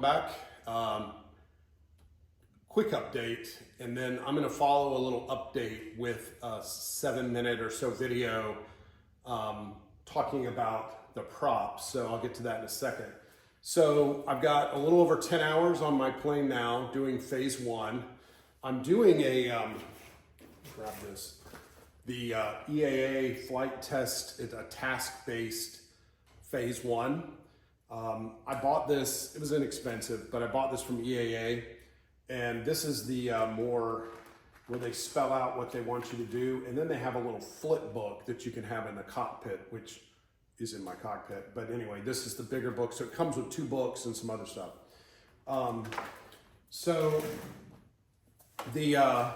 welcome back. Quick update, and then I'm going to follow a little update with a 7-minute or so video talking about the props. So I'll get to that in a second. So I've got a little over 10 hours on my plane now doing phase one. I'm doing a, grab this, the EAA Flight Test. It's a task-based phase one. I bought this, it was inexpensive, but I bought this from EAA, and this is the more where they spell out what they want you to do, and then they have a little flip book that you can have in the cockpit, which is in my cockpit. But anyway, this is the bigger book, so it comes with 2 books and some other stuff. So the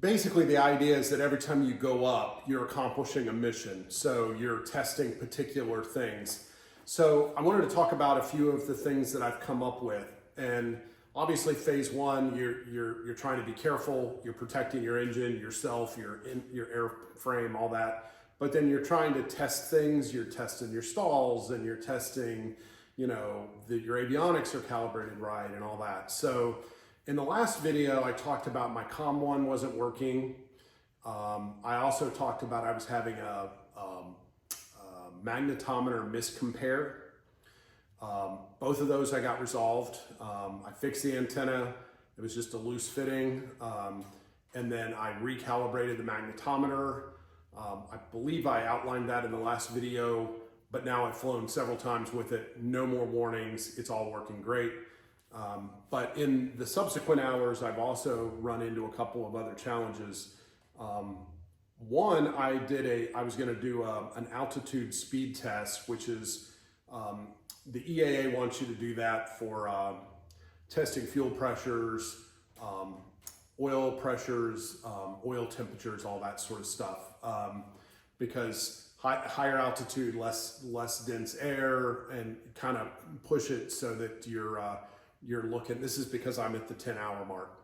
basically the idea is that every time you go up, you're accomplishing a mission. So you're testing particular things. So I wanted to talk about a few of the things that I've come up with. And obviously phase one, you're trying to be careful. You're protecting your engine, yourself, your airframe, all that. But then you're trying to test things. You're testing your stalls, and you're testing, you know, that your avionics are calibrated right and all that. So in the last video, I talked about my COM1 wasn't working. I also talked about I was having a magnetometer miscompare. Both of those I got resolved. I fixed the antenna. It was just a loose fitting. And then I recalibrated the magnetometer. I believe I outlined that in the last video, but now I've flown several times with it. No more warnings. It's all working great. But in the subsequent hours, I've also run into a couple of other challenges. One, I was going to do an altitude speed test, which is the EAA wants you to do that for testing fuel pressures, oil pressures, oil temperatures, all that sort of stuff. Because higher altitude, less dense air, and kind of push it so that you're looking. This is because I'm at the 10-hour mark.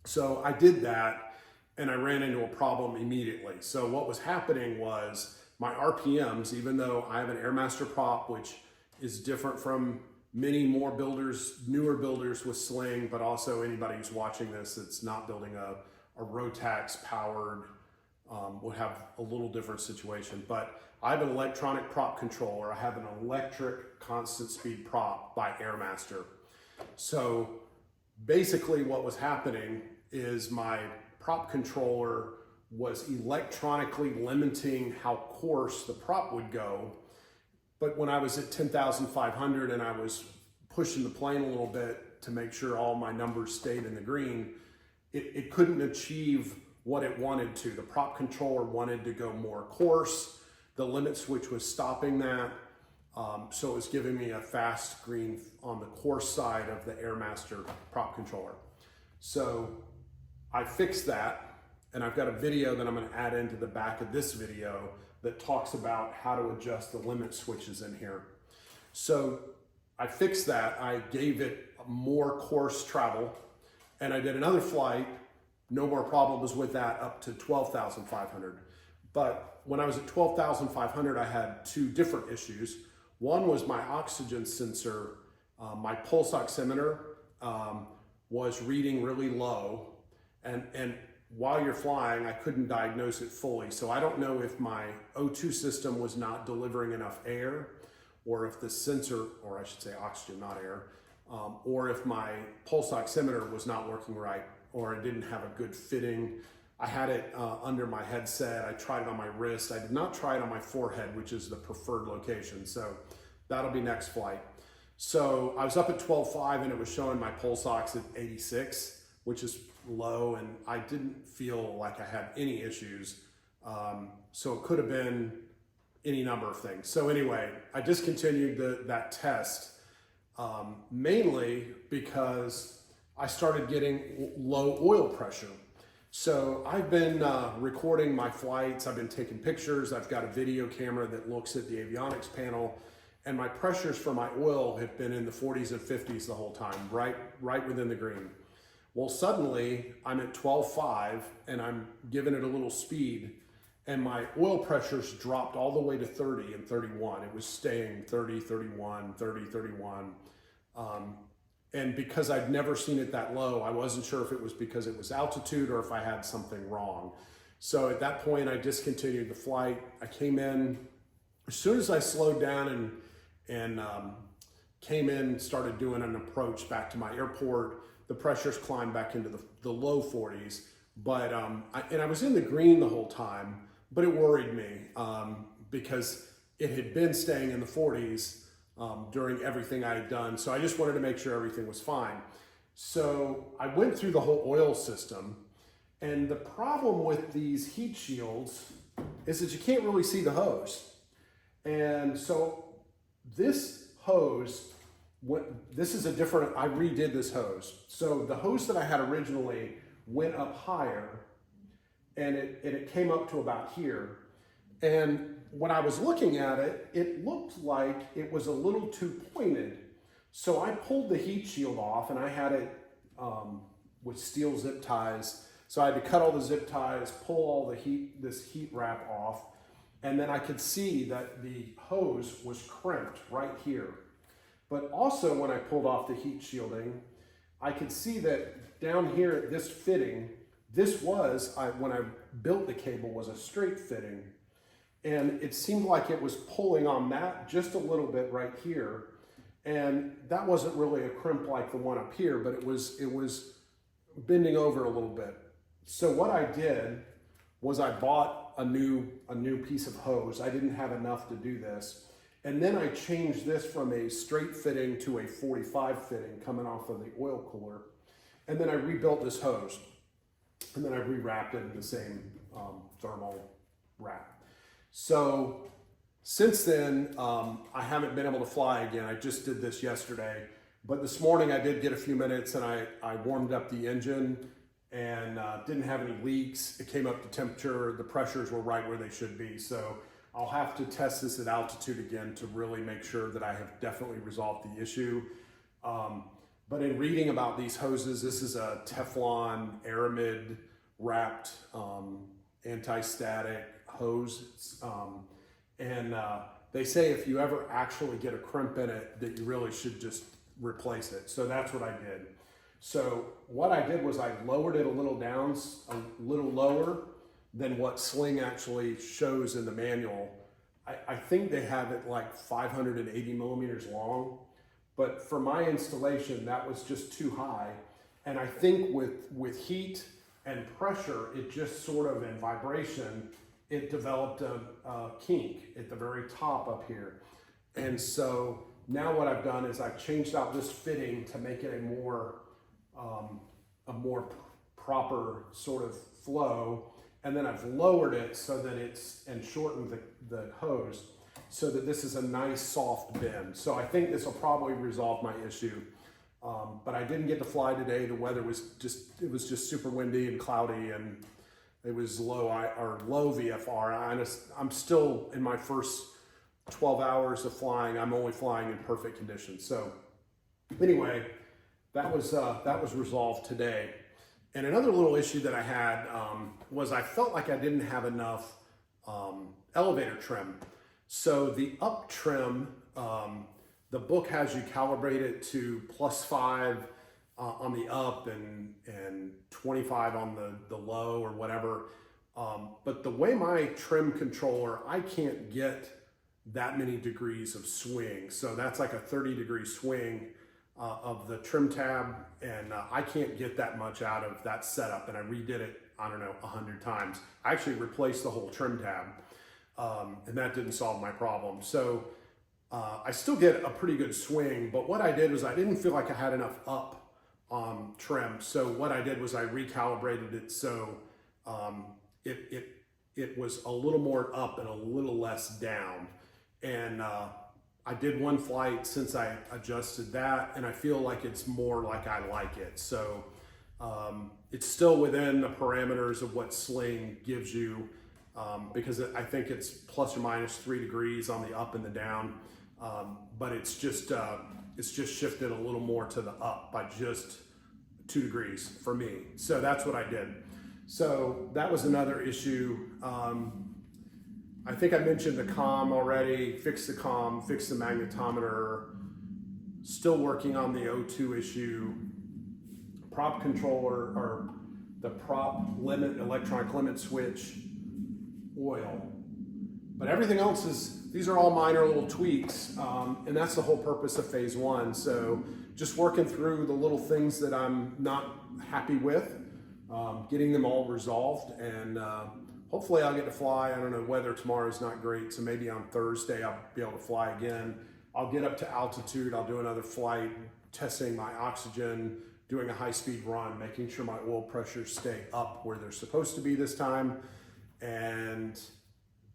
So I did that, and I ran into a problem immediately. So what was happening was my RPMs, even though I have an Airmaster prop, which is different from many more builders, newer builders with Sling, but also anybody who's watching this that's not building a Rotax powered, will have a little different situation. But I have an electronic prop controller. I have an electric constant speed prop by Airmaster. So basically what was happening is my prop controller was electronically limiting how coarse the prop would go. But when I was at 10,500 and I was pushing the plane a little bit to make sure all my numbers stayed in the green, it couldn't achieve what it wanted to. The prop controller wanted to go more coarse. The limit switch was stopping that. So it was giving me a fast green on the coarse side of the Airmaster prop controller. So I fixed that, and I've got a video that I'm going to add into the back of this video that talks about how to adjust the limit switches in here. So I fixed that. I gave it more coarse travel, and I did another flight. No more problems with that up to 12,500. But when I was at 12,500, I had 2 different issues. One was my oxygen sensor, my pulse oximeter was reading really low, and while you're flying, I couldn't diagnose it fully. So I don't know if my O2 system was not delivering enough air, or if the sensor, or I should say oxygen, not air, or if my pulse oximeter was not working right, or it didn't have a good fitting. I had it under my headset. I tried it on my wrist. I did not try it on my forehead, which is the preferred location. So that'll be next flight. So I was up at 12.5 and it was showing my pulse ox at 86, which is low, and I didn't feel like I had any issues. So it could have been any number of things. So anyway, I discontinued that test, mainly because I started getting low oil pressure. So I've been recording my flights. I've been taking pictures. I've got a video camera that looks at the avionics panel, and my pressures for my oil have been in the 40s and 50s the whole time, right within the green. Well, suddenly I'm at 12.5 and I'm giving it a little speed, and my oil pressures dropped all the way to 30 and 31. It was staying 30, 31, 30, 31. And because I'd never seen it that low, I wasn't sure if it was because it was altitude or if I had something wrong. So at that point, I discontinued the flight. I came in, as soon as I slowed down and came in, started doing an approach back to my airport, the pressures climbed back into the low 40s. But I was in the green the whole time, but it worried me because it had been staying in the 40s during everything I had done. So I just wanted to make sure everything was fine. So I went through the whole oil system, and the problem with these heat shields is that you can't really see the hose. And so this hose, this is a different, I redid this hose. So the hose that I had originally went up higher, and it came up to about here. And when I was looking at it, it looked like it was a little too pointed. So I pulled the heat shield off, and I had it with steel zip ties. So I had to cut all the zip ties, pull all this heat wrap off, and then I could see that the hose was crimped right here. But also when I pulled off the heat shielding, I could see that down here at this fitting, this was, when I built the cable, was a straight fitting. And it seemed like it was pulling on that just a little bit right here. And that wasn't really a crimp like the one up here, but it was bending over a little bit. So what I did was I bought a new piece of hose. I didn't have enough to do this. And then I changed this from a straight fitting to a 45 fitting coming off of the oil cooler. And then I rebuilt this hose. And then I rewrapped it in the same thermal wrap. So since then, I haven't been able to fly again. I just did this yesterday. But this morning I did get a few minutes, and I warmed up the engine and didn't have any leaks. It came up to temperature. The pressures were right where they should be. So I'll have to test this at altitude again to really make sure that I have definitely resolved the issue. But in reading about these hoses, this is a Teflon aramid wrapped anti-static hose. They say if you ever actually get a crimp in it, that you really should just replace it. So that's what I did. So what I did was I lowered it a little down, a little lower than what Sling actually shows in the manual. I think they have it like 580 millimeters long, but for my installation, that was just too high. And I think with heat and pressure, it just sort of, in vibration, it developed a kink at the very top up here. And so now what I've done is I've changed out this fitting to make it a more proper sort of flow. And then I've lowered it so that and shortened the hose so that this is a nice soft bend. So I think this will probably resolve my issue. But I didn't get to fly today. The weather was just super windy and cloudy, and it was low VFR. I'm still in my first 12 hours of flying. I'm only flying in perfect conditions. So anyway, that was resolved today. And another little issue that I had was I felt like I didn't have enough elevator trim. So the up trim, the book has you calibrate it to +5 on the up and 25 on the low or whatever. But the way my trim controller, I can't get that many degrees of swing. So that's like a 30-degree swing of the trim tab, and I can't get that much out of that setup, and I redid it, I don't know, 100 times. I actually replaced the whole trim tab, and that didn't solve my problem. So I still get a pretty good swing, but what I did was I didn't feel like I had enough up trim. So what I did was I recalibrated it so it was a little more up and a little less down. And I did one flight since I adjusted that, and I feel like it's more like I like it. So it's still within the parameters of what Sling gives you, because I think it's ±3 degrees on the up and the down, but it's just shifted a little more to the up by just 2 degrees for me. So that's what I did. So that was another issue. I think I mentioned the comm already, fixed the comm, fixed the magnetometer, still working on the O2 issue, prop controller, or the prop limit, electronic limit switch, oil. But everything else is, these are all minor little tweaks, and that's the whole purpose of phase one. So just working through the little things that I'm not happy with, getting them all resolved, and hopefully I'll get to fly. I don't know, weather tomorrow is not great, so maybe on Thursday I'll be able to fly again. I'll get up to altitude, I'll do another flight, testing my oxygen, doing a high-speed run, making sure my oil pressures stay up where they're supposed to be this time, and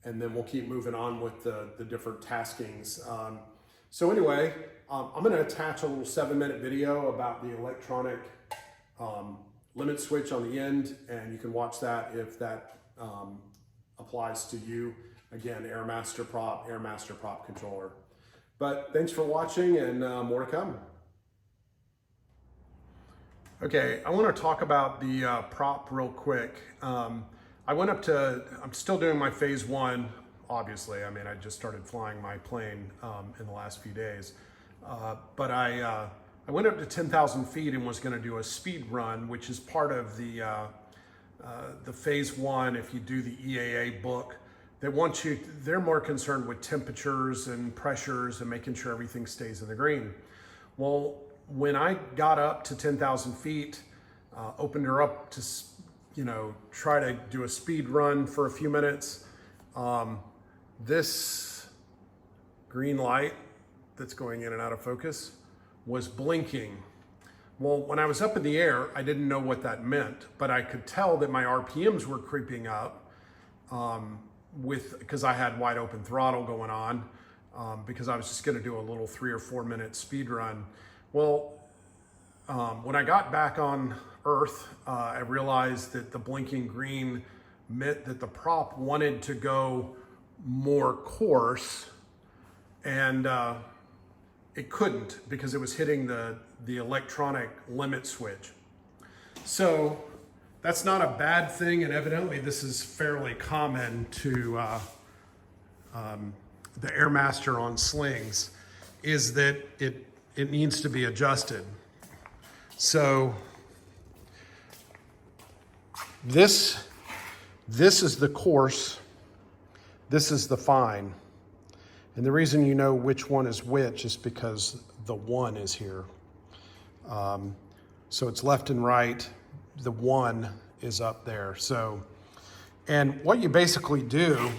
then we'll keep moving on with the different taskings. So anyway, I'm gonna attach a little 7-minute video about the electronic limit switch on the end, and you can watch that if that applies to you. Again, Airmaster prop controller. But thanks for watching, and more to come. Okay, I want to talk about the prop real quick. I went up to, I'm still doing my phase one, obviously. I mean, I just started flying my plane in the last few days. But I went up to 10,000 feet and was going to do a speed run, which is part of the phase one. If you do the EAA book, they want you, they're more concerned with temperatures and pressures and making sure everything stays in the green. Well, when I got up to 10,000 feet, opened her up to, try to do a speed run for a few minutes, this green light that's going in and out of focus was blinking. Well, when I was up in the air, I didn't know what that meant, but I could tell that my RPMs were creeping up because I had wide open throttle going on, because I was just gonna do a little 3 or 4 minute speed run. Well, when I got back on Earth, I realized that the blinking green meant that the prop wanted to go more coarse, and it couldn't because it was hitting the electronic limit switch. So that's not a bad thing, and evidently this is fairly common to the Airmaster on slings, is that it needs to be adjusted. So this is the coarse, this is the fine. And the reason you know which one is which is because the one is here. So it's left and right, the one is up there. So, and what you basically do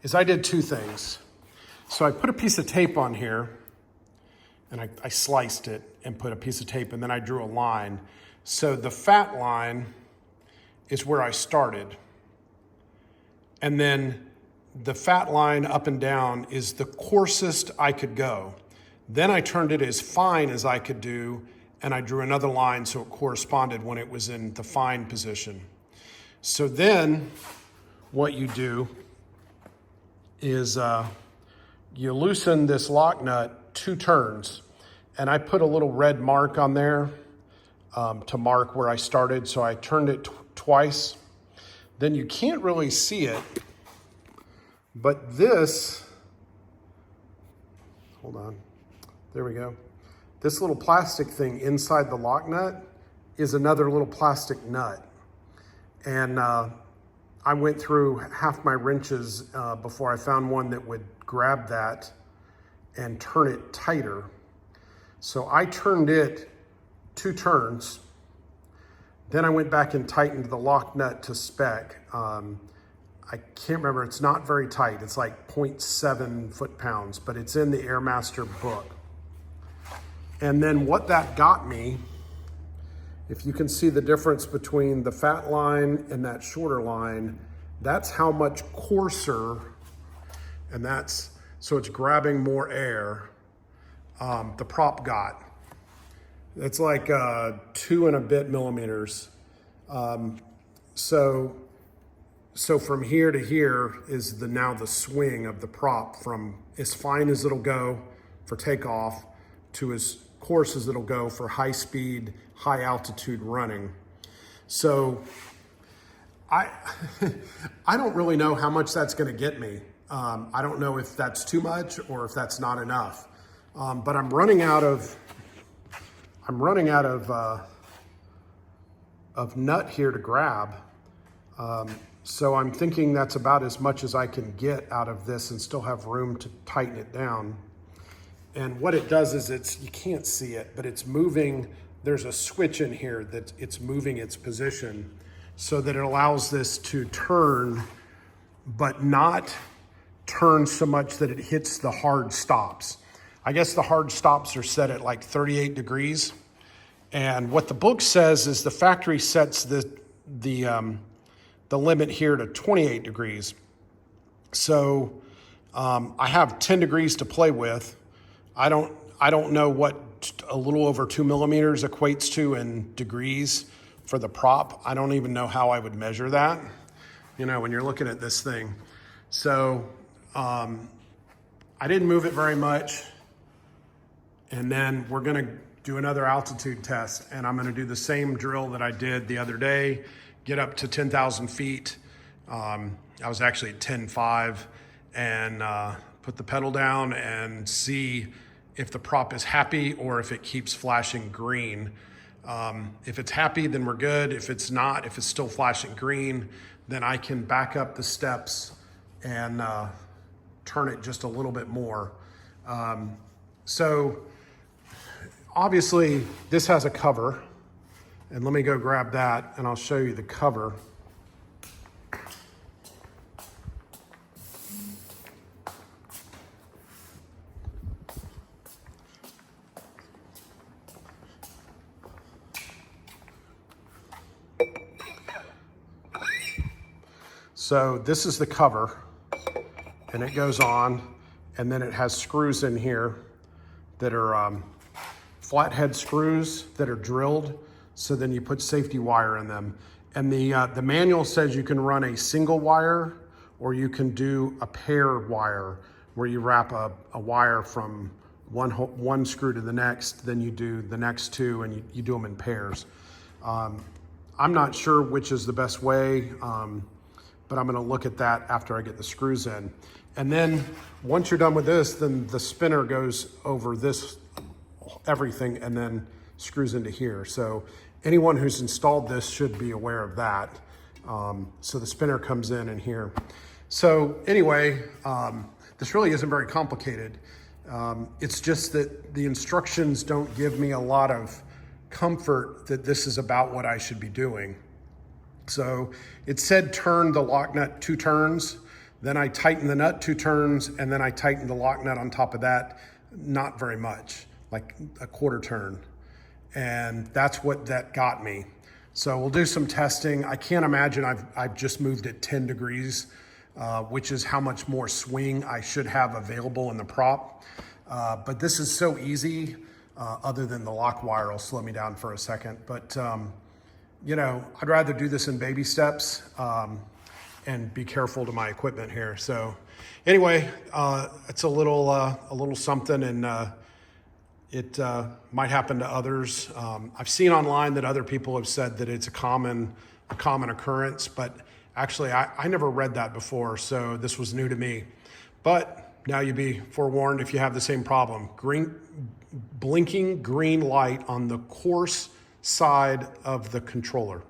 is I did 2 things. So I put a piece of tape on here, and I sliced it and put a piece of tape, and then I drew a line. So the fat line is where I started. And then the fat line up and down is the coarsest I could go. Then I turned it as fine as I could do, and I drew another line so it corresponded when it was in the fine position. So then what you do is you loosen this lock nut 2 turns, and I put a little red mark on there to mark where I started. So I turned it twice. Then you can't really see it, but this, hold on, there we go. This little plastic thing inside the lock nut is another little plastic nut. And I went through half my wrenches before I found one that would grab that and turn it tighter. So I turned it 2 turns. Then I went back and tightened the lock nut to spec. I can't remember, it's not very tight. It's like 0.7 foot-pounds, but it's in the Airmaster book. And then what that got me, if you can see the difference between the fat line and that shorter line, that's how much coarser, and so it's grabbing more air, the prop got. It's like 2 and a bit millimeters. So from here to here is now the swing of the prop, from as fine as it'll go for takeoff to as coarse as it'll go for high speed, high altitude running. So I don't really know how much that's going to get me. I don't know if that's too much or if that's not enough. But I'm running out of nut here to grab. So I'm thinking that's about as much as I can get out of this and still have room to tighten it down. And what it does is you can't see it, but it's moving. There's a switch in here that it's moving its position so that it allows this to turn, but not turn so much that it hits the hard stops. I guess the hard stops are set at like 38 degrees. And what the book says is the factory sets the limit here to 28 degrees. So I have 10 degrees to play with. I don't know what a little over 2 millimeters equates to in degrees for the prop. I don't even know how I would measure that, you know, when you're looking at this thing. So I didn't move it very much. And then we're gonna do another altitude test, and I'm gonna do the same drill that I did the other day, get up to 10,000 feet. I was actually at 10.5 and put the pedal down and see if the prop is happy or if it keeps flashing green. If it's happy, then we're good. If it's not, if it's still flashing green, then I can back up the steps and turn it just a little bit more. So obviously this has a cover, and let me go grab that and I'll show you the cover. So this is the cover, and it goes on, and then it has screws in here that are flathead screws that are drilled. So then you put safety wire in them. And the manual says you can run a single wire or you can do a pair wire where you wrap a wire from one screw to the next, then you do the next two, and you do them in pairs. I'm not sure which is the best way, but I'm gonna look at that after I get the screws in. And then once you're done with this, then the spinner goes over this, everything, and then screws into here. So anyone who's installed this should be aware of that. So the spinner comes in here. So anyway, this really isn't very complicated. It's just that the instructions don't give me a lot of comfort that this is about what I should be doing. So it said turn the lock nut 2 turns, then I tighten the nut 2 turns, and then I tighten the lock nut on top of that, not very much, like a 1/4 turn. And that's what that got me. So we'll do some testing. I can't imagine I've just moved it 10 degrees, which is how much more swing I should have available in the prop. But this is so easy, other than the lock wire will slow me down for a second. But you know, I'd rather do this in baby steps and be careful to my equipment here. So anyway, it's a little something, and it might happen to others. I've seen online that other people have said that it's a common occurrence, but actually I never read that before, so this was new to me. But now you be forewarned if you have the same problem. Blinking green light on the coarse side of the controller.